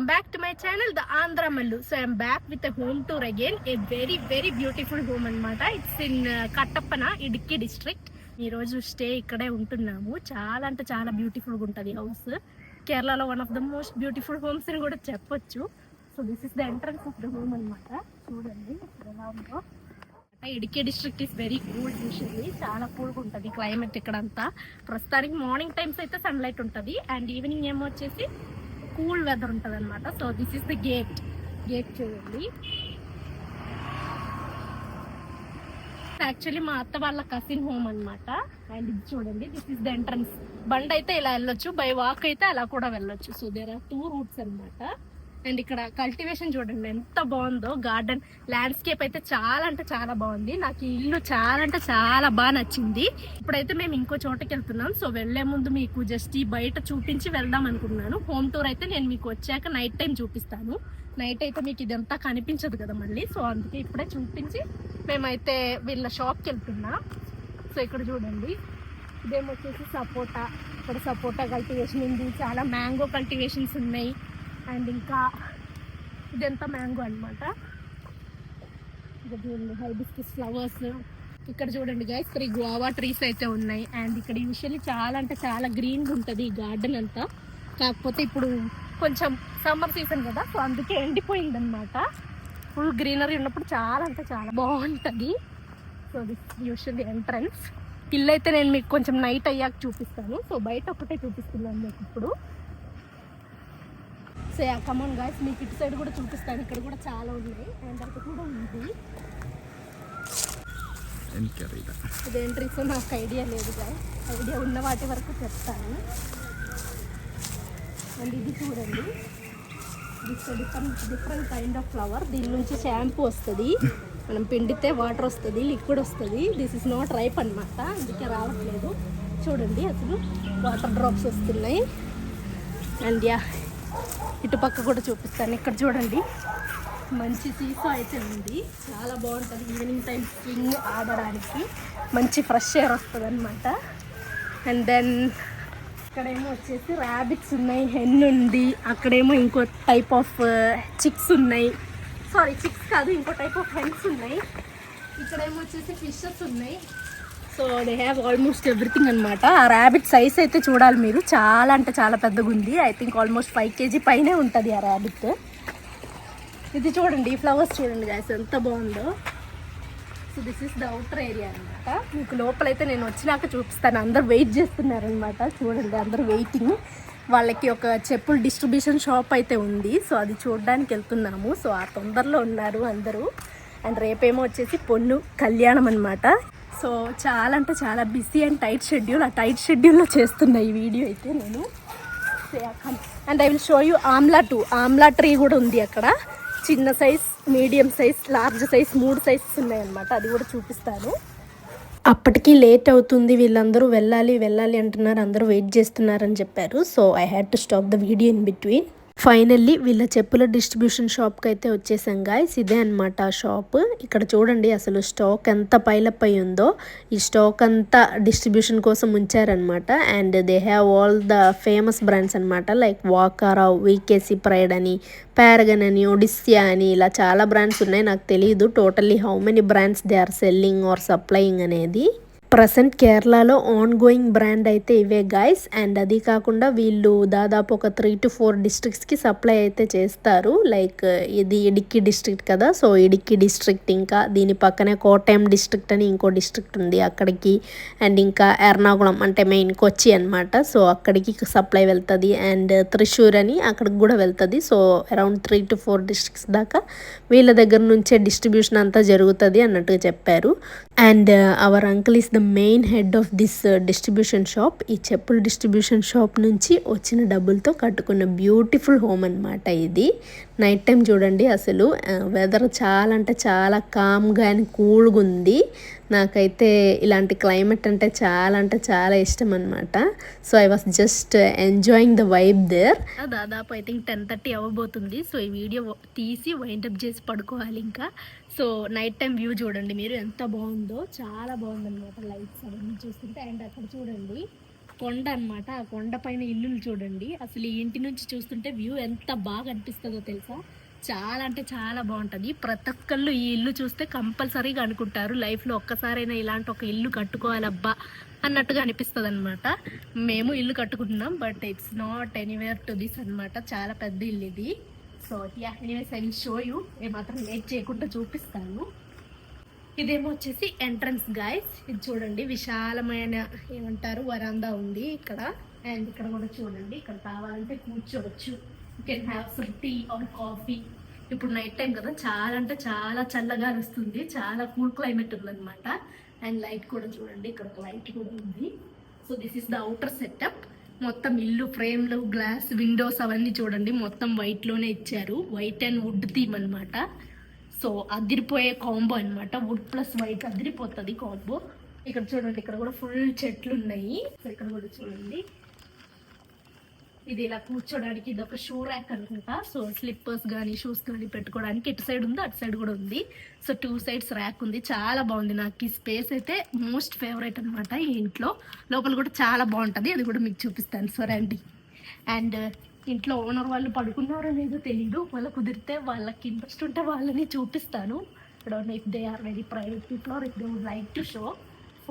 welcome back to my channel, the Andhra Mallu. So I'm back with a home tour again, a very beautiful home anamata. It's in Kattappana, Idukki district. ఈ రోజు stay ఇక్కడే ఉంటున్నాము. చాలా అంటే చాలా beautiful గా ఉంటది house. కేరళలో one of the most beautiful homes అని కూడా చెప్పొచ్చు. So this is the entrance of the home అన్నమాట. చూడండి ఎలా ఉందో. Idukki district is very cool. Usually చాలా కూల్గా ఉంటుంది క్లైమేట్ ఇక్కడంతా. ప్రస్తుతానికి మార్నింగ్ టైమ్స్ అయితే సన్లైట్ ఉంటుంది అండ్ ఈవినింగ్ ఏమో వచ్చేసి కూల్ వెదర్ ఉంటుంది అనమాట. So this is the gate చూడండి. యాక్చువల్లీ మా అత్త వాళ్ళ కజిన్ హోమ్ అనమాట. అండ్ ఇది చూడండి, దిస్ ఇస్ ద ఎంట్రన్స్. బండి అయితే ఇలా వెళ్ళొచ్చు, బై వాక్ అయితే అలా కూడా వెళ్ళొచ్చు. సో దేర్ ఆర్ 2 రూట్స్ అనమాట. అండ్ ఇక్కడ కల్టివేషన్ చూడండి ఎంత బాగుందో. గార్డెన్ ల్యాండ్స్కేప్ అయితే చాలా అంటే చాలా బాగుంది. నాకు ఈ ఇల్లు చాలా అంటే చాలా బాగా నచ్చింది. ఇప్పుడైతే మేము ఇంకో చోటకి వెళ్తున్నాం. సో వెళ్లే ముందు మీకు జస్ట్ ఈ బయట చూపించి వెళ్దాం అనుకున్నాను. హోమ్ టూర్ అయితే నేను మీకు వచ్చాక నైట్ టైం చూపిస్తాను. నైట్ అయితే మీకు ఇదంతా కనిపించదు కదా మళ్ళీ. సో అందుకే ఇప్పుడే చూపించి మేమైతే వీళ్ళ షాప్కి వెళ్తున్నాం. సో ఇక్కడ చూడండి, ఇదేమొచ్చేసి సపోటా. ఇక్కడ సపోటా కల్టివేషన్ ఉంది, చాలా మ్యాంగో కల్టివేషన్స్ ఉన్నాయి. అండ్ ఇంకా ఇదంతా మ్యాంగో అనమాట. ఇక్కడ చూడండి హైబిస్కస్ ఫ్లవర్స్. ఇక్కడ చూడండి గైస్ 3 గువావా ట్రీస్ అయితే ఉన్నాయి. అండ్ ఇక్కడ యూజువల్లీ చాలా అంటే చాలా గ్రీన్గా ఉంటుంది ఈ గార్డెన్ అంతా. కాకపోతే ఇప్పుడు కొంచెం సమ్మర్ సీజన్ కదా, సో అందుకే ఎండిపోయింది అనమాట. ఫుల్ గ్రీనరీ ఉన్నప్పుడు చాలా అంటే చాలా బాగుంటుంది. So this usually entrance. ఇల్లు అయితే నేను మీకు కొంచెం నైట్ అయ్యాక చూపిస్తాను. సో బయట ఒకటే చూపిస్తున్నాను మీకు ఇప్పుడు. సో కమాన్ గాయ్స్, మీకు ఇటు సైడ్ కూడా చూపిస్తాను. ఇక్కడ కూడా చాలా ఉన్నాయి అండ్ అక్కడ కూడా ఉంది. ఇది ఎంట్రీస్ నాకు ఐడియా లేదు గాయ్స్, ఐడియా ఉన్న వాటి వరకు చెప్తాను. అండ్ ఇది చూడండి, డిఫరెంట్ కైండ్ ఆఫ్ ఫ్లవర్. దీని నుంచి షాంపూ వస్తుంది, మనం పిండితే వాటర్ వస్తుంది, లిక్విడ్ వస్తుంది. దిస్ ఇస్ నాట్ రైప్ అనమాట, అందుకే రావట్లేదు. చూడండి అసలు వాటర్ డ్రాప్స్ వస్తున్నాయి. అండ్ యా, ఇటు పక్క కూడా చూపిస్తాను. ఇక్కడ చూడండి మంచి సీసా అయితే ఉంది, చాలా బాగుంటుంది. ఈవినింగ్ టైం స్వింగ్ ఆడడానికి మంచి ఫ్రెష్ ఎయిర్ వస్తుంది అనమాట. అండ్ దెన్ ఇక్కడేమో వచ్చేసి ర్యాబిట్స్ ఉన్నాయి, హెన్ ఉంది. అక్కడేమో ఇంకో టైప్ ఆఫ్ చిక్స్ ఉన్నాయి. సారీ, చిక్స్ కాదు, ఇంకో టైప్ ఆఫ్ హెన్స్ ఉన్నాయి. ఇక్కడేమో వచ్చేసి ఫిషెస్ ఉన్నాయి. So they have almost everything అనమాట. ఆ ర్యాబిట్ సైజ్ అయితే చూడాలి మీరు, చాలా అంటే చాలా పెద్దగా ఉంది. ఐ థింక్ ఆల్మోస్ట్ 5 kg పైనే ఉంటుంది ఆ ర్యాబిట్. ఇది చూడండి, ఈ ఫ్లవర్స్ చూడండి గాయ్స్ ఎంత బాగుందో. So this is the outer area అనమాట. మీకు లోపలైతే నేను వచ్చినాక చూపిస్తాను. అందరు వెయిట్ చేస్తున్నారనమాట. చూడండి అందరు వెయిటింగ్. వాళ్ళకి ఒక చెప్పులు డిస్ట్రిబ్యూషన్ షాప్ అయితే ఉంది. సో అది చూడడానికి వెళ్తున్నాము. సో ఆ తొందరలో ఉన్నారు అందరూ. అండ్ రేపేమో వచ్చేసి పొన్ను కళ్యాణం అనమాట. సో చాలా అంటే చాలా బిజీ అండ్ టైట్ షెడ్యూల్. ఆ టైట్ షెడ్యూల్లో చేస్తున్నా ఈ వీడియో అయితే నేను. And I will show you Amla tree కూడా ఉంది అక్కడ. చిన్న size, medium size, large size 3 sizes ఉన్నాయన్నమాట. అది కూడా చూపిస్తాను. అప్పటికి లేట్ అవుతుంది, వీళ్ళందరూ వెళ్ళాలి అంటున్నారు, అందరూ వెయిట్ చేస్తున్నారని చెప్పారు. So I had to stop the video in between. Finally వీళ్ళ చెప్పుల డిస్ట్రిబ్యూషన్ షాప్కి అయితే వచ్చేసాం గాయ్స్. ఇదే అనమాట ఆ షాప్. ఇక్కడ చూడండి అసలు స్టాక్ ఎంత పైలప్ అయి ఉందో. ఈ స్టాక్ అంతా డిస్ట్రిబ్యూషన్ కోసం ఉంచారనమాట. And they have all the famous brands అనమాట, లైక్ వాకారావ్, వీకేసీ ప్రైడ్ అని, పారగన్ అని, ఒడిస్సియా అని, ఇలా చాలా బ్రాండ్స్ ఉన్నాయి. నాకు తెలియదు totally how many brands they are selling or supplying అనేది. ప్రజెంట్ కేరళలో ఆన్ గోయింగ్ బ్రాండ్ అయితే ఇవే గాయ్స్. అండ్ అది కాకుండా వీళ్ళు దాదాపు ఒక 3 to 4 డిస్ట్రిక్ట్స్కి సప్లై అయితే చేస్తారు. లైక్ ఇది ఇడుక్కి డిస్ట్రిక్ట్ కదా, సో ఇడుక్కి డిస్ట్రిక్ట్, ఇంకా దీని పక్కనే కోటయం డిస్ట్రిక్ట్ అని ఇంకో డిస్ట్రిక్ట్ ఉంది అక్కడికి. అండ్ ఇంకా ఎర్నాకుళం అంటే మెయిన్ కొచ్చి అనమాట. సో అక్కడికి సప్లై వెళ్తుంది. అండ్ త్రిశూర్ అని అక్కడికి కూడా వెళ్తుంది. సో అరౌండ్ 3 to 4 డిస్ట్రిక్ట్స్ దాకా వీళ్ళ దగ్గర నుంచే డిస్ట్రిబ్యూషన్ అంతా జరుగుతుంది అన్నట్టుగా చెప్పారు. And hour uncle is the main head of this distribution shop. ఈ చెప్పుల డిస్ట్రిబ్యూషన్ షాప్ నుంచి వచ్చిన డబ్బులతో కట్టుకున్న బ్యూటిఫుల్ హోమ్ అనమాట ఇది. నైట్ టైం చూడండి అసలు వెదర్ చాలా అంటే చాలా కామ్గా అండ్ కూల్గా ఉంది. నాకైతే ఇలాంటి క్లైమేట్ అంటే చాలా ఇష్టం అనమాట. So I was just enjoying the vibe there. దాదాపు ఐ థింక్ 10:30 అవ్వబోతుంది. సో ఈ వీడియో తీసి వైండప్ చేసి పడుకోవాలి ఇంకా. సో నైట్ టైం వ్యూ చూడండి మీరు ఎంత బాగుందో, చాలా బాగుందన్నమాట లైట్స్ అవన్నీ చూస్తుంటే. అండ్ అక్కడ చూడండి కొండ అన్నమాట. ఆ కొండ పైన ఇల్లులు చూడండి. అసలు ఈ ఇంటి నుంచి చూస్తుంటే వ్యూ ఎంత బాగా అనిపిస్తుందో తెలుసా. చాలా అంటే చాలా బాగుంటుంది. ప్రతి ఒక్కళ్ళు ఈ ఇల్లు చూస్తే కంపల్సరీగా అనుకుంటారు లైఫ్లో ఒక్కసారైనా ఇలాంటి ఒక ఇల్లు కట్టుకోవాలబ్బా అన్నట్టుగా అనిపిస్తుంది అనమాట. మేము ఇల్లు కట్టుకుంటున్నాం, but it's not anywhere to this అనమాట. చాలా పెద్ద ఇల్లు ఇది. So yeah, anyways I will show you. ఏమాత్రం లేట్ చేయకుండా చూపిస్తాను. ఇదేమో వచ్చేసి ఎంట్రన్స్ గైస్. ఇది చూడండి, విశాలమైన ఏమంటారు వరాందా ఉంది ఇక్కడ. అండ్ ఇక్కడ కూడా చూడండి, ఇక్కడ కావాలంటే కూర్చోవచ్చు. You can have some tea or coffee. ఇప్పుడు నైట్ టైం కదా, చాలా అంటే చాలా చల్లగా వస్తుంది, చాలా కూల్ క్లైమేట్ ఉందన్నమాట. అండ్ లైట్ కూడా చూడండి, ఇక్కడ ఒక లైట్ కూడా ఉంది. So this is the outer setup. మొత్తం ఇల్లు ఫ్రేమ్లు, గ్లాస్, విండోస్ అవన్నీ చూడండి మొత్తం వైట్లోనే ఇచ్చారు. వైట్ అండ్ వుడ్ థీమ్ అనమాట. సో అదిరిపోయే కాంబో అనమాట. వుడ్ ప్లస్ వైట్ అదిరిపోతుంది కాంబో. ఇక్కడ చూడండి, ఇక్కడ కూడా ఫుల్ చెట్లు ఉన్నాయి. సో ఇక్కడ కూడా చూడండి, ఇది ఇలా కూర్చోడానికి ఇది ఒక షూ ర్యాక్ అనుకుంటా. సో స్లిప్పర్స్ కానీ షూస్ కానీ పెట్టుకోవడానికి ఇటు సైడ్ ఉంది, అటు సైడ్ కూడా ఉంది. సో 2 sides ర్యాక్ ఉంది. చాలా బాగుంది. నాకు ఈ స్పేస్ అయితే మోస్ట్ ఫేవరెట్ అనమాట ఈ ఇంట్లో. లోపల కూడా చాలా బాగుంటుంది, అది కూడా మీకు చూపిస్తాను. సో రండి. అండ్ ఇంట్లో ఓనర్ వాళ్ళు పడుకున్నారో లేదో తెలీదు. వాళ్ళ కుదిరితే, వాళ్ళకి ఇంట్రెస్ట్ ఉంటే వాళ్ళని చూపిస్తాను. If they are very private people or if they would like to show.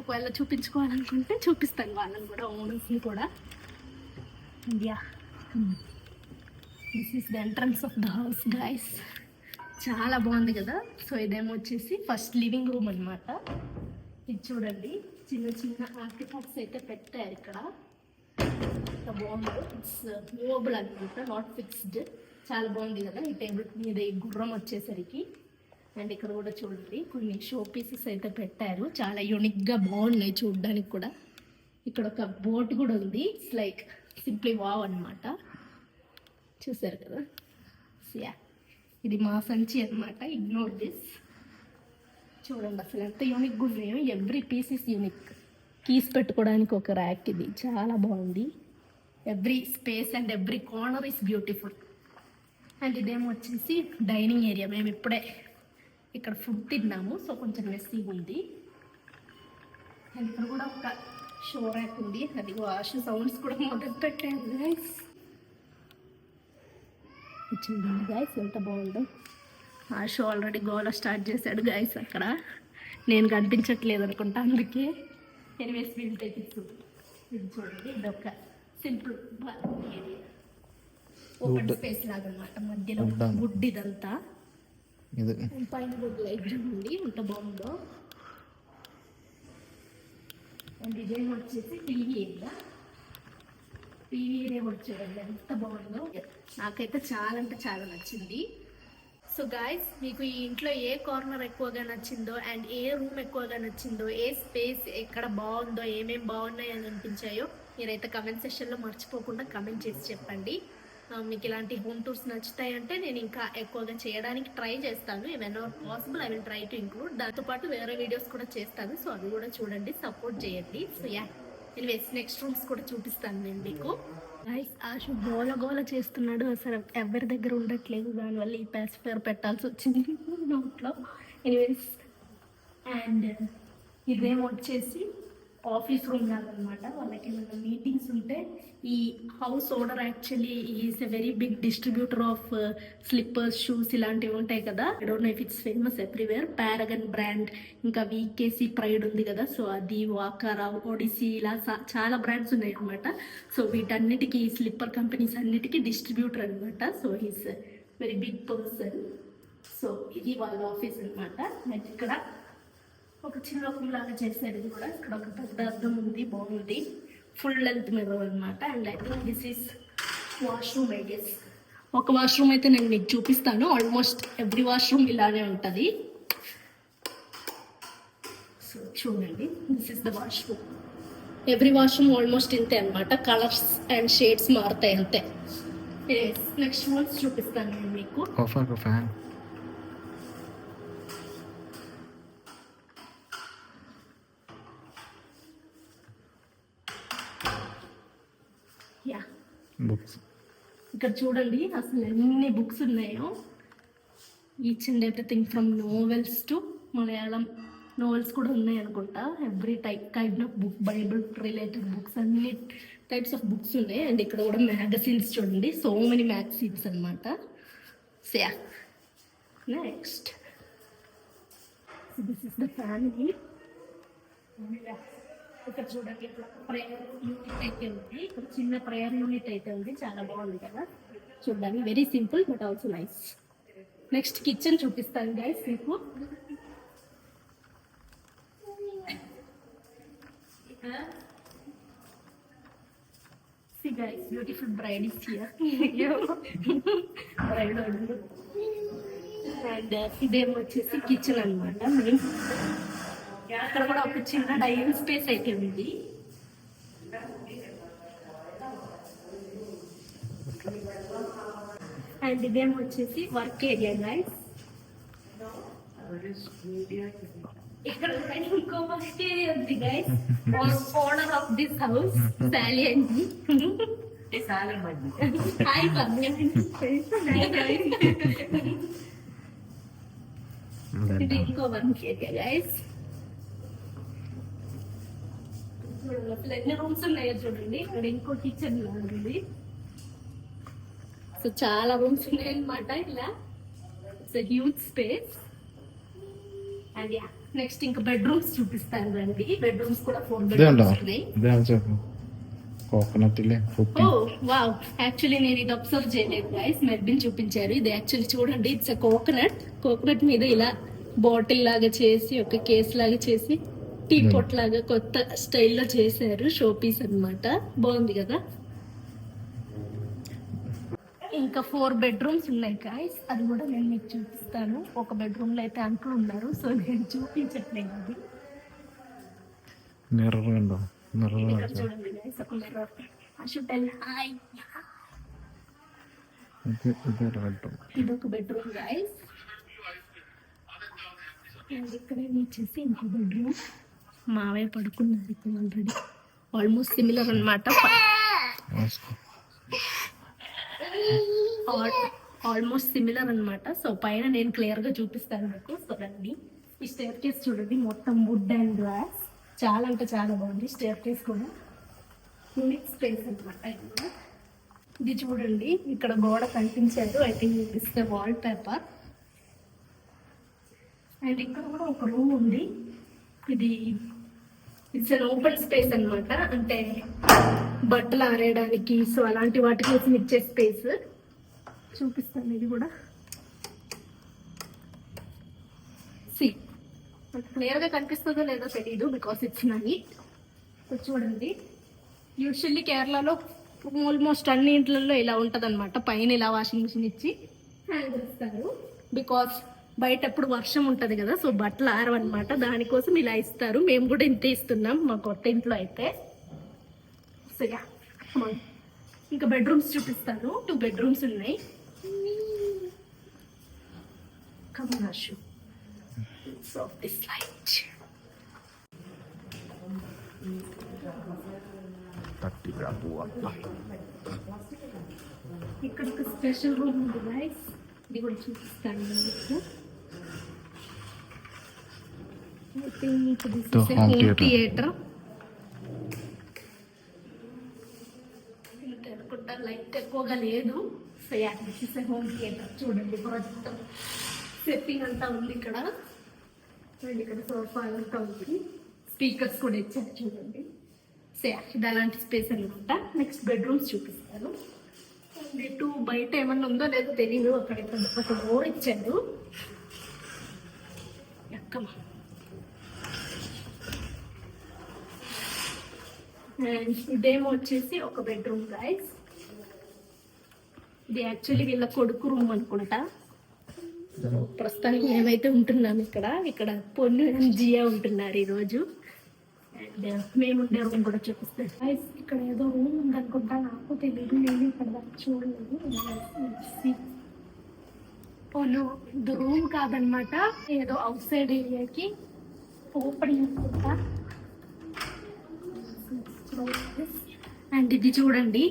ఒకవేళ చూపించుకోవాలనుకుంటే చూపిస్తాను వాళ్ళని కూడా, ఓనర్స్ని కూడా. Yeah, this is the entrance of the house guys. చాలా బాగుంది కదా. సో ఇదేమో వచ్చేసి ఫస్ట్ లివింగ్ రూమ్ అనమాట. ఇది చూడండి, చిన్న చిన్న ఆర్టిఫాక్ట్స్ అయితే పెట్టారు ఇక్కడ. బాగుంది. ఇట్స్ మూవబుల్ అనమాట, నాట్ ఫిక్స్డ్. చాలా బాగుంది కదా. ఈ టేబుల్ మీద ఈ గుర్రం వచ్చేసరికి. అండ్ ఇక్కడ కూడా చూడండి, కొన్ని షో పీసెస్ అయితే పెట్టారు, చాలా యూనిక్గా బాగున్నాయి చూడడానికి కూడా. ఇక్కడ ఒక బోట్ కూడా ఉంది. ఇట్స్ లైక్ సింప్లీ వావ్ అనమాట. చూసారు కదా. యా, ఇది మా సంచి అనమాట. Ignore this. చూడండి అసలు ఎంత యూనిక్గా ఉన్నాయో. Every piece is unique. Keys పెట్టుకోవడానికి ఒక ర్యాక్. ఇది చాలా బాగుంది. Every space and every corner is beautiful. And ఇదేమో వచ్చేసి డైనింగ్ ఏరియా. మేము ఇప్పుడే ఇక్కడ ఫుడ్ తిన్నాము, సో కొంచెం మెస్సీగా ఉంది. అండ్ ఇక్కడ కూడా ఒక షో ర్యాక్ ఉంది. అది వాష్ సౌండ్స్ కూడా మొదలు పెట్టాను గైస్. చూడండి గైస్ ఎంత బాగుందో. ఆ షో ఆల్రెడీ గోల స్టార్ట్ చేశాడు గైస్ అక్కడ. నేను కనిపించట్లేదు అనుకుంటా, అందుకే. Anyways we'll take it. ఇది చూడండి, ఇది ఒక సింపుల్ ఏరియా, ఓపెన్ స్పేస్ లాగా అనమాట. మధ్యలో వుడ్ ఇదంతా. పైన వుడ్ లైట్ చూడండి ఎంత బాగుందో. అండ్ ఇదేమో వచ్చేసి టీవీ ఏరియా. టీవీ ఏరియా కూడా చూడండి ఎంత బాగుందో. నాకైతే చాలా అంటే చాలా నచ్చింది. సో గాయస్, మీకు ఈ ఇంట్లో ఏ కార్నర్ ఎక్కువగా నచ్చిందో, అండ్ ఏ రూమ్ ఎక్కువగా నచ్చిందో, ఏ స్పేస్ ఎక్కడ బాగుందో, ఏమేమి బాగున్నాయి అని అనిపించాయో మీరైతే కమెంట్ సెక్షన్లో మర్చిపోకుండా కమెంట్ చేసి చెప్పండి. మీకు ఇలాంటి హోమ్ టూర్స్ నచ్చుతాయంటే నేను ఇంకా ఎక్కువగా చేయడానికి ట్రై చేస్తాను. ఏమైనా possible I will try to include. దాంతోపాటు వేరే వీడియోస్ కూడా చేస్తాను. సో అవి కూడా చూడండి, సపోర్ట్ చేయండి. So yeah, anyways next rooms కూడా చూపిస్తాను నేను మీకు. గైస్, ఆశు గోల చేస్తున్నాడు. అసలు ఎవరి దగ్గర ఉండట్లేదు, దానివల్ల ఈ పాసిఫైర్ పెట్టాల్సి వచ్చింది నోట్లో. ఎనీవేస్, అండ్ ఇదేమో వచ్చేసి ఆఫీస్ రూమ్ లాగనమాట. వాళ్ళకి ఏమైనా మీటింగ్స్ ఉంటే, ఈ house owner actually is a very big distributor of slippers, shoes ఇలాంటివి ఉంటాయి కదా. I don't know if it's famous everywhere. Paragon brand, ఇంకా వీకేసీ ప్రైడ్ ఉంది కదా, సో అది, వాకారా, ఒడిసీ, ఇలా చాలా బ్రాండ్స్ ఉన్నాయి అనమాట. సో వీటన్నిటికీ, స్లిప్పర్ కంపెనీస్ అన్నిటికీ డిస్ట్రిబ్యూటర్ అనమాట. So he's very big person. So ఇది వాళ్ళ ఆఫీస్ అనమాట. అండ్ ఇక్కడ ఒక చిన్న రూమ్ లాగా చేశారు. ఇది కూడా ఇక్కడ ఒక పెద్ద అద్దం ఉంది, బాగుంది. ఫుల్ లెంత్ మిర్రర్ అనమాట. And I think this is washroom. I guess ఒక వాష్రూమ్ అయితే నేను మీకు చూపిస్తాను. ఆల్మోస్ట్ ఎవ్రీ వాష్రూమ్ ఇలానే ఉంటుంది. సో చూడండి, this is the washroom. Every washroom almost ఇంతే అనమాట. కలర్స్ అండ్ షేడ్స్ మారుతాయి అంతే. నెక్స్ట్ రూమ్స్ చూపిస్తాను నేను మీకు. యా, బుక్స్ ఇక్కడ చూడండి అసలు ఎన్ని బుక్స్ ఉన్నాయో. Each and everything from novels to Malayalam novels కూడా ఉన్నాయి అనుకుంటా. Every kind of book, Bible related books, అన్ని టైప్స్ ఆఫ్ బుక్స్ ఉన్నాయి. అండ్ ఇక్కడ కూడా మ్యాగజైన్స్ చూడండి, సో మెనీ మ్యాగజైన్స్ అనమాట. So next this is the family. ఇక్కడ చూడండి, ఇక్కడ ప్రేయర్ యూనిట్ అయితే ఉంది, ఇక్కడ చిన్న ప్రేయర్ యూనిట్ అయితే ఉంది. చాలా బాగుంది కదా చూడడానికి, very simple but also nice. Next kitchen చూపిస్తాను గైస్ మీకు. See guys, beautiful bride is here. Bride order. And ఇదేమో వచ్చేసి కిచెన్ అనమాట. అక్కడ కూడా ఒక చిన్న డైనింగ్ స్పేస్ అయితే ఉంది. అండ్ ఇదేమో వచ్చేసి వర్క్ ఏరియా గైస్. ఇక్కడ ఇంకో వర్క్ ఏరియా ఉంది guys. Owner of this house సాలి అండి. హాయ్ ఇది ఇంకో వర్క్ ఏరియా గైస్. అసలు ఎన్ని రూమ్స్ ఉన్నాయో చూడండి. ఇక్కడ ఇంకో కిచెన్ ఉంది. సో చాలా రూమ్స్ ఉన్నాయి అనమాట. ఇలా it's huge space. And yeah next ఇంకా బెడ్రూమ్స్ చూపిస్తాను రండి. బెడ్రూమ్స్ కూడా 4 బెడ్రూమ్స్ ఉన్నాయి. ఓ వావ్, యాక్చువల్లీ నేను ఇది అబ్జర్వ్ చేయలేదు గైస్, మెర్బిన్ చూపించారు. ఇది యాక్చువల్లీ చూడండి, ఇట్స్ కోకోనట్ మీద ఇలా బాటిల్ లాగా చేసి, ఒక కేస్ లాగా చేసి, టీ పొట్ లాగా కొత్త స్టైల్లో చేశారు. షో పీస్ అనమాట. బాగుంది కదా. ఇంకా 4 బెడ్రూమ్స్ ఉన్నాయి గాయ్స్, అది కూడా నేను మీకు చూపిస్తాను. ఒక బెడ్రూమ్ లో అయితే అంకుల్ ఉన్నారు, సో నేను చూపించట్లేదు. అది చూడండి గైస్, ఒక మిర్రర్. ఇదొక బెడ్రూమ్ గైస్. అండ్ ఇక్కడ వచ్చేసి ఇంకో బెడ్రూమ్. మావయ్య పడుకున్నారు ఇక్కడ ఆల్రెడీ. ఆల్మోస్ట్ సిమిలర్ అనమాట. సో పైన నేను క్లియర్ గా చూపిస్తాను మీకు. సో రండి, ఈ స్టేర్ కేస్ చూడండి, మొత్తం వుడ్ అండ్ గ్లాస్. చాలా అంటే చాలా బాగుంది. స్టేర్ కేస్ కూడా యూనిక్ స్పేస్ అనమాట. ఇది చూడండి, ఇక్కడ గోడ కనిపించారు. I think it's the wall paper. And ఇక్కడ కూడా ఒక రూమ్ ఉంది. ఇది ఇట్స్ అన్ ఓపెన్ స్పేస్ అనమాట. అంటే బట్టలు ఆరేయడానికి, సో అలాంటి వాటి కోసం ఇచ్చే స్పేస్. చూపిస్తాను ఇది కూడా. క్లియర్ గా కనిపిస్తుందో లేదో తెలియదు, బికాస్ ఇట్స్ నైట్. చూడండి, యూజువల్లీ కేరళలో ఆల్మోస్ట్ అన్ని ఇంట్లలో ఇలా ఉంటది అనమాట. పైన ఇలా వాషింగ్ మిషన్ ఇచ్చి హ్యాంగ్ చేస్తారు. బికాస్ బయట ఎప్పుడు వర్షం ఉంటది కదా, సో బట్టలు ఆరవన్నమాట. దానికోసం ఇలా ఇస్తారు. మేము కూడా ఇంతే ఇస్తున్నాం మా కొత్త ఇంట్లో అయితే. సో యా, ఇంకా బెడ్రూమ్స్ చూపిస్తాను. 2 బెడ్రూమ్స్ ఉన్నాయి. కమలాషు of this light. ఇక్కడ ఒక స్పెషల్ రూమ్ ఉంది గైస్, ఇది కూడా చూపిస్తాను మీకు. I think this is a home theatre. అనుకుంటా లైట్ ఎక్కువగా లేదు. So yeah, this is a home theatre. చూడండి, ప్రొజెక్టర్ సెట్టింగ్ అంతా ఉంది ఇక్కడ. ఇక్కడ సోఫా అంతా ఉంది. స్పీకర్స్ కూడా ఇచ్చారు చూడండి. సో ఇది అలాంటి స్పేస్ అనమాట. నెక్స్ట్ బెడ్రూమ్స్ చూపిస్తాను. ఇటు బయట ఏమన్నా ఉందో లేదో తెలియదు. అక్కడ ఒక డోర్ ఇచ్చారు. ఎక్కమా. ఇదేమో వచ్చేసి ఒక బెడ్రూమ్ గైస్. ఇది యాక్చువల్లీ వీళ్ళ కొడుకు రూమ్ అనుకుంటా. ప్రస్తుతానికి మేమైతే ఉంటున్నాం ఇక్కడ. ఇక్కడ పొన్ను జియా ఉంటున్నారు ఈరోజు. అండ్ మేముండే రూమ్ కూడా చూపిస్తాం. ఇక్కడ ఏదో రూమ్ ఉందనుకుంటా, నాకు తెలియదు. నేను ఇక్కడ చూడలేదు. పొన్ను ఇది రూమ్ కాదనమాట, ఏదో అవుట్ సైడ్ ఏరియాకి ఓపెనింగ్ అనుకుంటా. అండ్ ఇది చూడండి,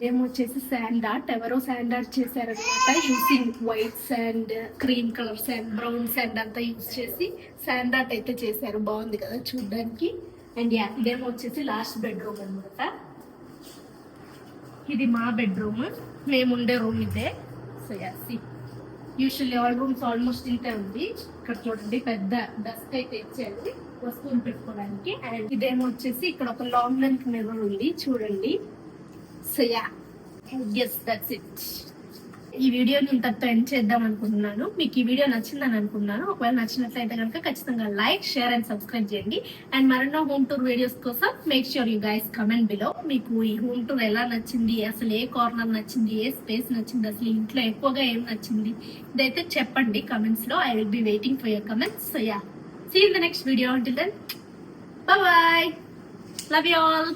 ఏమొచ్చేసి శాండ్ ఆర్ట్, ఎవరో శాండ్ ఆర్ట్ చేశారనమాట using white sand, cream colour sand, brown sand అంతా యూజ్ చేసి శాండ్ ఆర్ట్ అయితే చేశారు. బాగుంది కదా చూడడానికి. అండ్ యా, ఇదేమో వచ్చేసి లాస్ట్ బెడ్రూమ్ అనమాట. ఇది మా బెడ్రూమ్, మేము ఉండే రూమ్ ఇదే. So yeah, see usually all rooms almost ఇంతే ఉంది. ఇక్కడ చూడండి పెద్ద డస్క్ అయితే ఇచ్చారు వస్తువులు పెట్టుకోవడానికి. అండ్ ఇదేమో వచ్చేసి ఇక్కడ ఒక లాంగ్ లెంత్ మిర్రర్ ఉంది చూడండి. So yeah, yes that's it. ఈ వీడియోని ఇంతతో ఎండ్ చేద్దాం అనుకుంటున్నాను. మీకు ఈ వీడియో నచ్చిందని అనుకున్నాను. ఒకవేళ నచ్చినట్లయితే కనుక ఖచ్చితంగా లైక్, షేర్ అండ్ సబ్స్క్రైబ్ చేయండి. అండ్ మరెన్నో హోమ్ టూర్ వీడియోస్ కోసం make sure you guys comment below. మీకు ఈ హోమ్ టూర్ ఎలా నచ్చింది, అసలు ఏ కార్నర్ నచ్చింది, ఏ స్పేస్ నచ్చింది, అసలు ఇంట్లో ఎక్కువగా ఏం నచ్చింది, ఇదైతే చెప్పండి కమెంట్స్ లో. I will be waiting for your comments. So yeah, see in the next video. Until then, bye bye, love you all.